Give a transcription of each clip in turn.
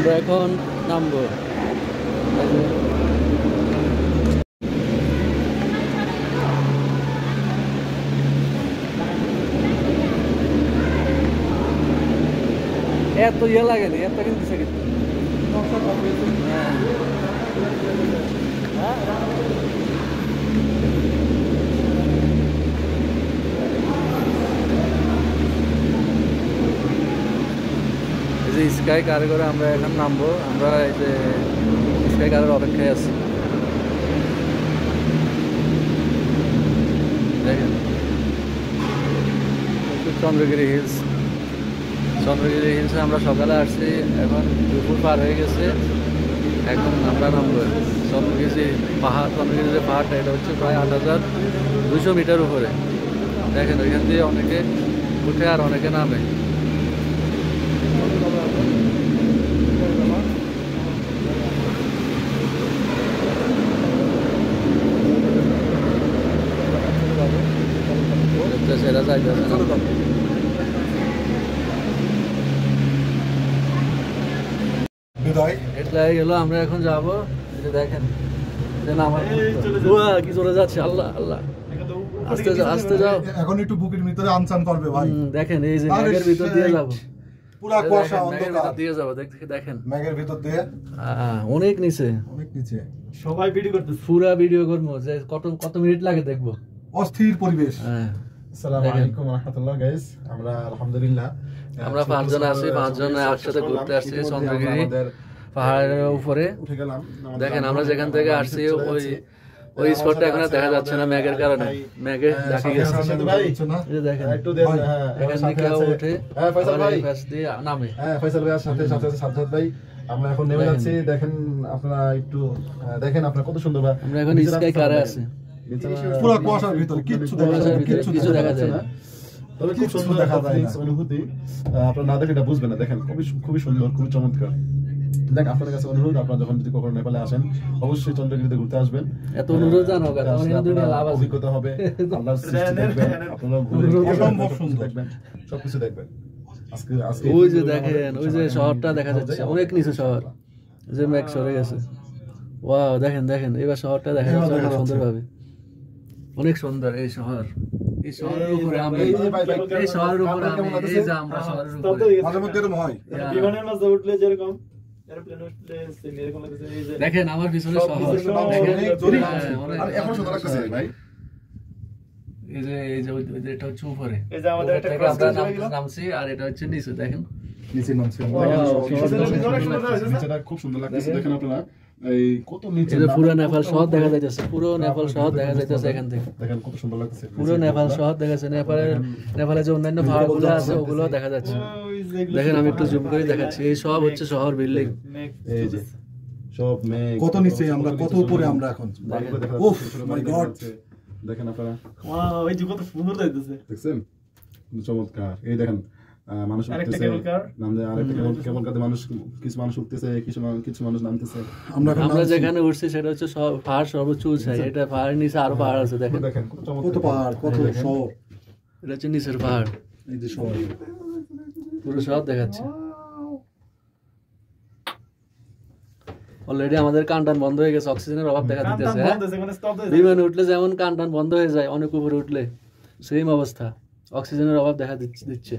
আমরা এখন নামবো। এত ইয়ে লাগে না, এত কিন্তু স্কাই কারে করে আমরা এখন নামবো। আমরা এই যে স্কাই কারের অপেক্ষায় আছি। দেখেন চন্দ্রগিরি হিলস, চন্দ্রগিরি হিলসে আমরা সকালে আসছি, এখন দুপুর পার হয়ে গেছে, এখন আমরা নামবো চন্দ্রগিরি পাহাড়। চন্দ্রগিরি যে পাহাড়টা এটা হচ্ছে প্রায় 8200 মিটার উপরে। দেখেন ওইখান দিয়ে অনেকে উঠে আর অনেকে নামে। সেটা চাইতেছে এটা গেল। আমরা এখন যাবো, দেখেন কি চলে যাচ্ছে। আল্লাহ আল্লাহ, আস্তে আস্তে যাও। এখন একটু বুকের ভিতরে আনচান করবে ভাই। দেখেন এই যে ম্যাগের ভিতর দিয়ে যাবো, পুরা কুয়াশা অন্ধকার দিয়ে যাবো। দেখেন ম্যাগের ভিতর দিয়ে অনেক নিচে, অনেক নিচে। সবাই ভিডিও করতেছে, পুরা ভিডিও করবো যে কত মিনিট লাগে দেখবো। অস্থির পরিবেশ। আসসালামু আলাইকুম ওয়া রাহমাতুল্লাহ গাইস। আমরা আলহামদুলিল্লাহ আমরা 5 জন আছি, 5 জন একসাথে ঘুরতে আসছি চন্দ্রগিরি পাহাড়ের উপরে। উঠে গেলাম। দেখেন আমরা যেখান থেকে আসছি ওই স্পটটা এখন দেখা যাচ্ছে না ম্যাগের কারণে, ম্যাগে ঢাকে গেছে। দেখেন একটু দেন। হ্যাঁ এখান থেকে উঠে ফয়সাল ভাই পাশ দিয়ে নামে। হ্যাঁ ফয়সাল ভাইয়ের সাথে সাজ্জাদ ভাই আমরা এখন নেমে যাচ্ছি। দেখেন আপনারা একটু দেখেন আপনারা কত সুন্দর। আমরা এখন স্কাই কারে আছি, পুরো কুয়াশার ভিতরে কিছু দেখা যায় না, তবে খুব সুন্দর দেখা যায় অনুভূতি। আপনারা না দেখে এটা বুঝবেন না। দেখেন খুবই সুন্দর, খুবই চমৎকার। দেখ আপনাদের কাছে অনুরোধ, আপনারা যখন যদি কখনো নেপালে আসেন অবশ্যই চন্দ্রগিরিতে ঘুরতে আসবেন। এত অনুরোধ জানো কারণ অভিজ্ঞতা হবে, আল্লাহর সৃষ্টি দেখবেন, আপনারা অসম্ভব সুন্দর দেখবেন, সবকিছু দেখবেন। আজকে ওই যে দেখেন ওই যে শহরটা দেখা যাচ্ছে, অনেক নিচে শহর, যে ম্যাগ সরে গেছে। ওয়াও দেখেন দেখেন এবার শহরটা দেখা যাচ্ছে অনেক সুন্দরভাবে, অনেক সুন্দর এই শহর। এই শহরের উপরে আমরা এই শহরের উপরে এই যে আমরা শহরের উপরে মাঝে মধ্যে এরকম হয়। বিমানের মাঝে উঠলে যেরকম এরোপ্লেন উঠলে সেম এরকম লাগে। এই যে দেখেন আমার পিছনে শহর, আর এখন সুন্দর লাগতেছে ভাই। এই যে এটা হচ্ছে উপরে, এই যে আমাদের একটা আমরা নামছি, আর এটা হচ্ছে নিচে। দেখেন নিচে নামছি নিচেটা খুব সুন্দর লাগতেছে। দেখেন আপনারা এই কত নিচে পুরো নেপাল শহর দেখা যাইতেছে, পুরো নেপাল শহর দেখা যাইতেছে এখান থেকে। দেখেন কত সুন্দর লাগতেছে পুরো নেপাল শহর দেখা যাচ্ছে। নেপালে যে অন্যান্য পাহাড়গুলো আছে ওগুলো দেখা যাচ্ছে। দেখেন আমি একটু জুম করে দেখাচ্ছি, এই সব হচ্ছে শহর বিল্ডিং। এই যে সব মেঘ, কত নিচে আমরা, কত উপরে আমরা এখন। উফ মাই গড, দেখেন আপনারা ওয়াও এই যে কত সুন্দর লাগতেছে, দেখছেন চমৎকার। এই দেখেন মানুষ উঠতেছে, নামতে আরেকটা কেবল কাতে মানুষ, কিছু মানুষ উঠতেছে, কিছু মানুষ নামতেছে। আমরা যেখানে উঠছি সেটা হচ্ছে পাহাড় সর্বোচ্চ উঁচাই। এটা পাহাড়ের নিচে আরো পাহাড় আছে। দেখেন দেখেন কত পাহাড়, কত শহর। এটা হচ্ছে নিচের পাহাড়, এই যে শহর পুরো শহর দেখাচ্ছে। অলরেডি আমাদের কানটান বন্ধ হয়ে গেছে, অক্সিজেনের অভাব দেখা দিতেছে। বিমানে উঠলে যেমন কানটান বন্ধ হয়ে যায়, অনেক উপরে উঠলে সেম অবস্থা, অক্সিজেনের অভাব দেখা দিচ্ছে।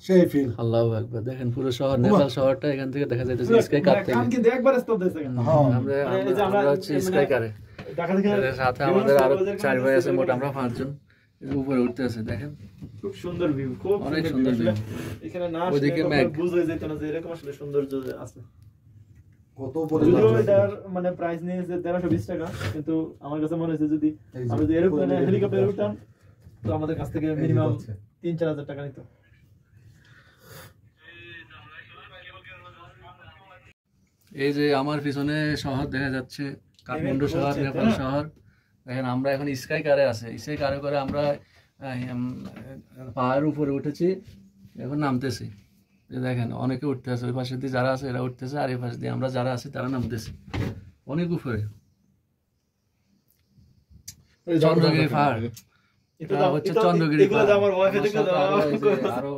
সেই ফিল। আল্লাহু আকবার। দেখেন পুরো শহর, নেপাল শহরটা এখান থেকে দেখা যাইতেছে স্কাই কার থেকে। কিন্তু একবার স্তব্ধ হয়েছে কেন? আমরা হচ্ছে স্কাই কারে, সাথে আমাদের আরো 4 ভাই আছে, মোট আমরা 5 জন উপরে উঠতে আছে। দেখেন খুব সুন্দর ভিউ, খুব অনেক সুন্দর ভিউ। এখানে না ওইদিকে ম্যাগ বুঝে যেত না যে এরকম আসলে সৌন্দর্য আছে। কত উপরে এটার মানে প্রাইস নিয়েছে 1320 টাকা, কিন্তু আমার কাছে মনে হচ্ছে যদি আমরা যদি এরোপ্লেনে হেলিকপ্টারে উঠতাম তো আমাদের কাছ থেকে মিনিমাম 3-4 হাজার টাকা নিত। এই যে আমার পিছনে শহর দেখা যাচ্ছে, কাঠমান্ডু শহর, নেপাল শহর। দেখেন আমরা এখন স্কাই কারে আছে, স্কাই কারে করে আমরা পাহাড়ের উপরে উঠেছি, এখন নামতেছি। দেখেন অনেকে উঠতে আছে, ওই পাশে দিয়ে যারা আছে এরা উঠতেছে, আর এই পাশে দিয়ে আমরা যারা আছি তারা নামতেছি অনেক উপরে। চন্দ্রগিরি পাহাড়, এটা হচ্ছে চন্দ্রগিরি পাহাড়। আরো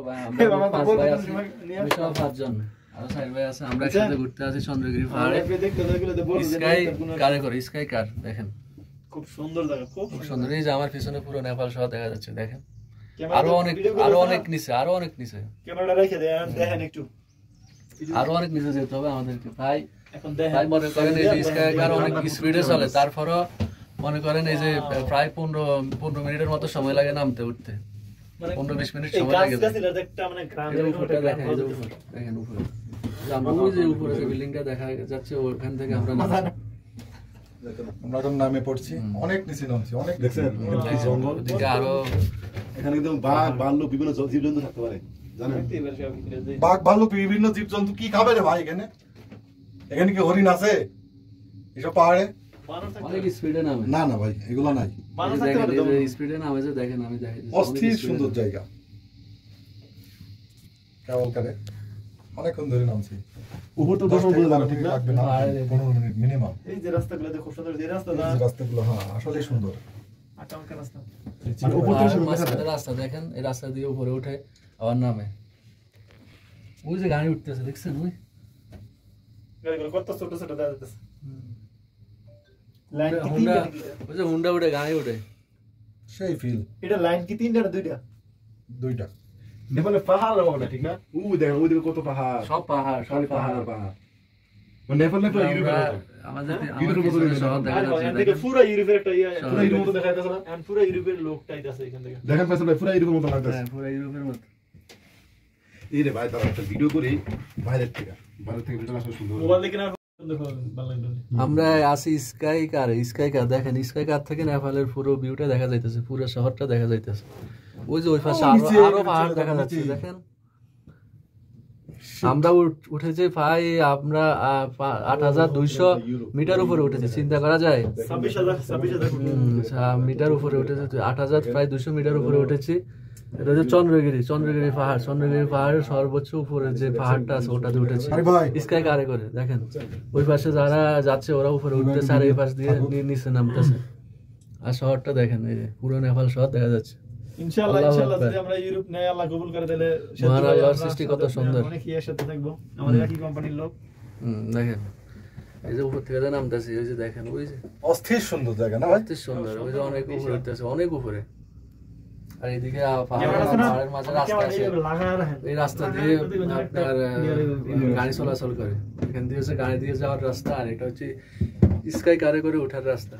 5 জন আরো সাইড ভাই আছে, আমরা একসাথে ঘুরতে আছি চন্দ্রগিরি পাহাড়ে। আপনি দেখতে দেখলে তো বলবো যে স্কাই কারে করে, স্কাই কার দেখেন খুব সুন্দর জায়গা, খুব খুব সুন্দর। এই যে আমার পিছনে পুরো নেপাল শহর দেখা যাচ্ছে দেখেন। ক্যামেরা আরো অনেক নিচে, আরো অনেক নিচে, ক্যামেরাটা রেখে দেন, দেখেন একটু আরো অনেক নিচে যেতে হবে আমাদেরকে। প্রায় এখন দেখেন প্রায় মনে করেন এই যে স্কাই কার অনেক স্পিডে চলে, তারপরও মনে করেন এই যে প্রায় 15 মিনিটের মতো সময় লাগে নামতে উঠতে, মানে 15-20 মিনিট এই সময় গাছ লাগে। গাছিলার একটা মানে গ্রাম এই যে উপরটা দেখেন, এই যে উপর দেখেন, উপরে যে আমরা ওই যে উপরে যে বিল্ডিংটা দেখা যাচ্ছে ওখান থেকে আমরা নামছি। আমরা এখন নামে পড়ছি, অনেক নিচে নামছি, অনেক নিচে। দেখছেন কি জঙ্গল, ওদিকে আরো এখানে কিন্তু বাঘ ভাল্লুক বিভিন্ন জীবজন্তু থাকতে পারে জানেন। এবার সব ভিতরে যে বাঘ ভাল্লুক বিভিন্ন জীবজন্তু কি খাবে রে ভাই এখানে? এখানে কি হরিণ আছে এসব পাহাড়ে? মানুষ থাকতে অনেক স্পিডে নামে। না না ভাই, এগুলো নাই। মানুষ এই যে থাকতে দেখেন, পারে এই যে স্পিডে নামে যে দেখেন, আমি দেখাই দিচ্ছি। অস্থির সুন্দর জায়গা, কেবল করে অনেকক্ষণ ধরে নামছি। উপর তো 10 মিনিট যাবে ঠিক না? লাগবে না, 15 মিনিট মিনিমাম। এই যে রাস্তাগুলো দেখো, খুব সুন্দর যে রাস্তাটা এই যে রাস্তাগুলো, হ্যাঁ আসলে সুন্দর। আটামকা রাস্তা। আর উপর থেকে শুরু মাঝখানে দেখা যায়। রাস্তা দেখেন, এই রাস্তা দিয়ে উপরে উঠে আবার নামে। ওই যে গাড়ি উঠতেছে দেখছেন, ওই গাড়িগুলো কত ছোট ছোট দেখা যাচ্ছে। লাইন কি হুন্ডা, তিনটা? ওই যে হুন্ডা উঠে গাড়ি উঠে। সেই ফিল। এটা লাইন কি তিনটা না দুইটা? দুইটা। নেপালে পাহাড় হবে না ঠিক না? দেখেন ওইদিকে কত পাহাড়, সব পাহাড়, সব খালি পাহাড়। পাহাড় পাহাড়। মানে নেপালে তো ইউরোপের আমরা- মতো। আমাদের ইউরোপের মতো পিছনে দেখেন। শহর দেখা আর যাচ্ছে এখান থেকে দেখেন। পুরো ইউরোপের একটা ইয়ে, শহর। পুরো ইউরোপের মতো দেখা যাচ্ছে না? এখন পুরো ইউরোপের লোকটাই আছে এখান থেকে। দেখেন ফয়সাল ভাই, পুরো ইউরোপের মতো লাগতেছে। হ্যাঁ, পুরো ইউরোপের মতো। এই রে ভাই, তারা একটা ভিডিও করি বাইরের থেকে ভিডিও আসলে সুন্দর। মোবাইল দেখে না দেখো ভালো লাগলো। আমরা আছি স্কাই কার, স্কাই কার দেখেন, স্কাই কার থেকে নেপালের পুরো ভিউটা দেখা যাইতেছে, পুরো শহরটা দেখা যাইতেছে। ওই যে ওই পাশে নিচে, আরো পাহাড় দেখা নিচে। যাচ্ছে দেখেন। আমরা উঠেছি প্রায় আমরা 8200 মিটার উপরে উঠেছি, চিন্তা করা যায়। 26,000 মিটার উপরে উঠেছে, 8000 প্রায় 200 মিটার উপরে উঠেছি। এটা হচ্ছে চন্দ্রগিরি পাহাড়। চন্দ্রগিরি পাহাড়ের সর্বোচ্চ উপরে যে পাহাড়টা আছে ওটাতে উঠেছি আরে ভাই, স্কাই কারে করে দেখেন। ওই পাশে যারা যাচ্ছে ওরা উপরে উঠতেছে আর এই পাশ দিয়ে নিচে নামতেছে। আর শহরটা দেখেন, এই যে পুরো নেপাল শহর দেখা যাচ্ছে। ইনশাআল্লাহ আল্লাহু ইনশাআল্লাহ আকবার। যদি আমরা ইউরোপ নেয় আল্লাহ কবুল করে দিলে মহান আল্লাহর সৃষ্টি কত সুন্দর। অনেক ইয়ের সাথে থাকবো, আমাদের একই কোম্পানির লোক। দেখেন এই যে উপর থেকে যে নামতেছে, ওই যে দেখেন, ওই যে অস্থির সুন্দর জায়গা না ভাই? অতি সুন্দর, ওই যে অনেক উপরে উঠতেছে, অনেক উপরে। আর এইদিকে ক্যামেরা আছে না? পাহাড়ের মাঝে রাস্তা আছে, লাগায় রাখেন। এই রাস্তা দিয়ে আপনার গাড়ি চলাচল করে। এখান দিয়ে হচ্ছে গাড়ি দিয়ে যাওয়ার রাস্তা, আর এটা হচ্ছে স্কাই কারে করে ওঠার রাস্তা।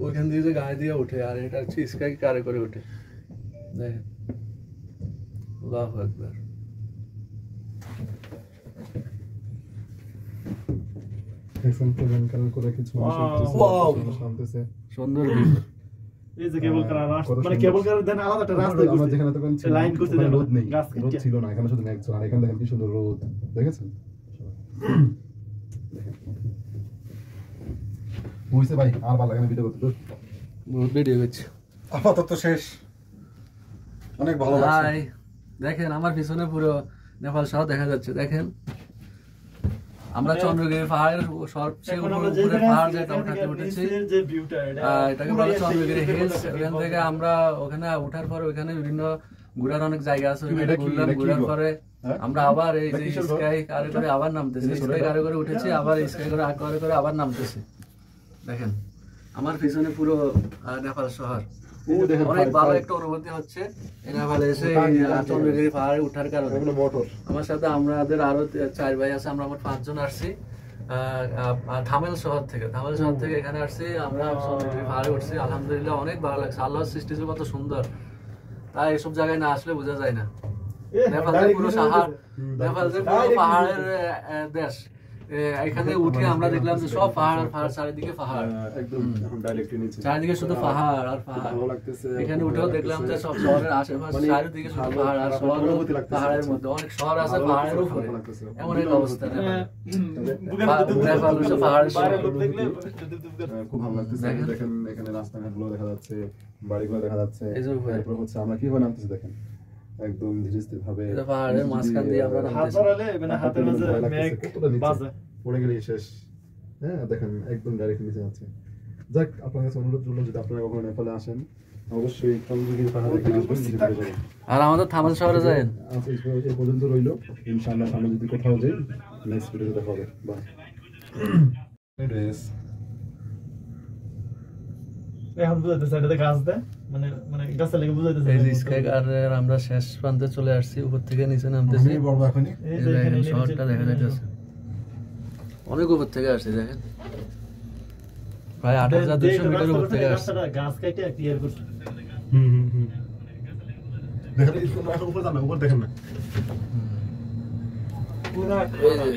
ওইখান দিয়ে যে গাড়ি দিয়ে উঠে, আর এটা হচ্ছে স্কাই কারে করে উঠে। দেখেন, আল্লাহু আকবার। Wow! সুন্দর view। এই যে কেবল কার রাস্তা, মানে কেবল কার দেন আলাদা একটা রাস্তা আমরা করছে। যেখানে তখন ছিলাম, লাইন করতে ওখানে দেন, রোদ নেই, গাছ রোদ কেটে। ছিল না, এখানে শুধু মেঘ ছিল। আর এখানে দেখেন কি সুন্দর রোদ, দেখেছেন? বুঝতে ভাই, আর ভালো লাগে না ভিডিও করতে। বহুত ভিডিও করছে। আপাতত শেষ, অনেক ভালো লাগছে। হাই, দেখেন আমার পিছনে পুরো নেপাল শহর দেখা যাচ্ছে দেখেন। আমরা চন্দ্রগিরি পাহাড়ের সবচেয়ে এখন আমরা উপরে যেখানে পাহাড় আছি, যেটা এখান ওটাতে থেকে উঠেছি, নিচের যে ভিউটা এটাকে বলে চন্দ্রগিরি হিলস। ওখান থেকে আমরা ওখানে উঠার পরে ওখানে বিভিন্ন ঘোরার অনেক জায়গা আছে, ওখানে এটা কি- ঘুরলাম, এটা কি ঘোরার গো? পরে হ্যাঁ? আমরা আবার এই এটা যে কিসের ঘর? স্কাই কারে করে আবার নামতেছি, এই যে স্কাই ছোটটা? কারে করে উঠেছি, আবার স্কাই করে আবার নামতেছি। দেখেন আমার পিছনে পুরো নেপাল শহর। ও দেখেন, অনেক ভালো একটা অনুভূতি হচ্ছে এই নেপালে এসে এই চন্দ্রগিরি পাহাড়ে উঠার কারণে। এগুলো মোটর। আমার সাথে আমাদের আরো 4 ভাই আছে, আমরা মোট 5 জন আসছি থামেল শহর থেকে। এখানে আসছি আমরা, চন্দ্রগিরি পাহাড়ে উঠছি। আলহামদুলিল্লাহ অনেক ভালো লাগছে, আল্লাহর সৃষ্টি যে কত সুন্দর, তাই এসব জায়গায় না আসলে বোঝা যায় না। নেপাল যে পুরো পাহাড়ের দেশ। এখানে উঠে আমরা দেখলাম যে সব পাহাড় আর পাহাড়, চারিদিকে পাহাড়, একদম এখন ডাইরেক্ট নিচে। চারিদিকে শুধু পাহাড় আর পাহাড়। ভালো লাগতেছে। এখানে উঠেও দেখলাম যে সব শহরের আশেপাশে চারিদিকে শুধু পাহাড়, আর শহর অনুভূতি লাগতেছে। পাহাড়ের মধ্যে, অনেক শহর আছে পাহাড়ের উপরে। এমন এক অবস্থা নেপালে। নেপাল হচ্ছে পাহাড়ের শহর। বাইরের লোক দেখলে খুব ভালো লাগতেছে। দেখেন। দেখেন এখানে রাস্তাঘাটগুলো দেখা যাচ্ছে, বাড়িগুলো দেখা যাচ্ছে। এই যে উপরে। তারপর হচ্ছে আমরা কিভাবে নামতেছি দেখেন, একদম ধীরে স্থির ভাবে। এটা পাহাড়ের মাঝখান দিয়ে আমরা হাত নামতেছি। ধরালে মানে হাতের মাঝে ভয় লাগতেছে, মেঘ কতটা নিচে। বাজে। পড়ে গেলেই শেষ। হ্যাঁ দেখেন একদম ডাইরেক্ট নিচে যাচ্ছে। যাক, আপনার কাছে অনুরোধ করলাম যদি আপনারা কখনো নেপালে আসেন, অবশ্যই চন্দ্রগিরি পাহাড় এখানে আসবেন, ভিজিট করে যাবেন। আর আমাদের থামাল শহরে যায় আচ্ছা, এই পর্যন্ত রইলো। ইনশাআল্লাহ সামনে যদি কোথাও যাই নেক্সট ভিডিওতে দেখা হবে। বাই। এখন বুঝাইতেছে এটাতে গাছ দেয়, মানে মানে গাছের লেগে বুঝাইতেছে। এই যে স্কাই গার্ডের আমরা শেষ প্রান্তে চলে আসছি, উপর থেকে নিচে নামতেছি। আমি বলবো এখনই এই যে দেখেন শহরটা দেখা যাচ্ছে, অনেক উপর থেকে আসছে দেখেন, প্রায় ৮,২০০ মিটার উপর থেকে আসছে। গাছ কেটে ক্লিয়ার করছে। দেখেন এখন উপরে যান না, উপর দেখেন না। পুরা এই যে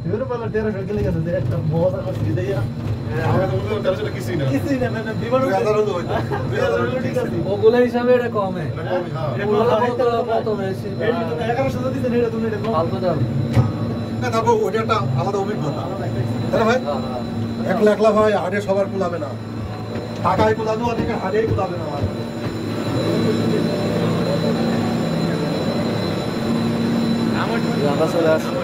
ইউরোপালা 1300 গেলে গেছে যে একটা মজা করছে দেয়া। আমাদের তো মনে হয় কিছুই না। কিছুই না, মানে বিমান 2000 হলো হয়তো। 2000 হলো ঠিক আছে। ওগুলো হিসাবে এটা কমে, হ্যাঁ। ওগুলো কত বেশি, এটা তো 1100 দিতে নেড়ে তুমি এটা ফালতু দাম। না, তারপর ওটা একটা আলাদা অভিজ্ঞতা, তাই না ভাই? একলা একলা ভাই হাড়ে সবার কুলাবে না, টাকায় কুলাবে অনেকে হাড়েই কুলাবে না ভাই। আমরা চলে আসছি।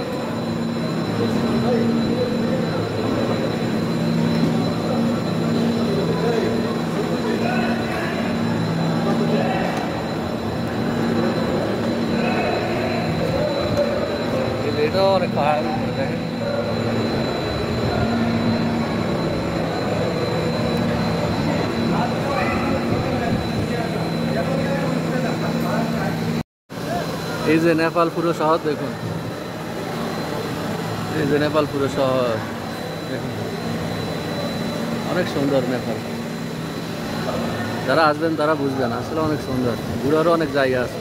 এটাও অনেক পাহাড় দেখেন। এই যে নেপাল পুরো শহর দেখুন, এই যে নেপাল পুরো শহর দেখুন, অনেক সুন্দর নেপাল। যারা আসবেন তারা বুঝবেন, আসলে অনেক সুন্দর, ঘুরারও অনেক জায়গা আছে।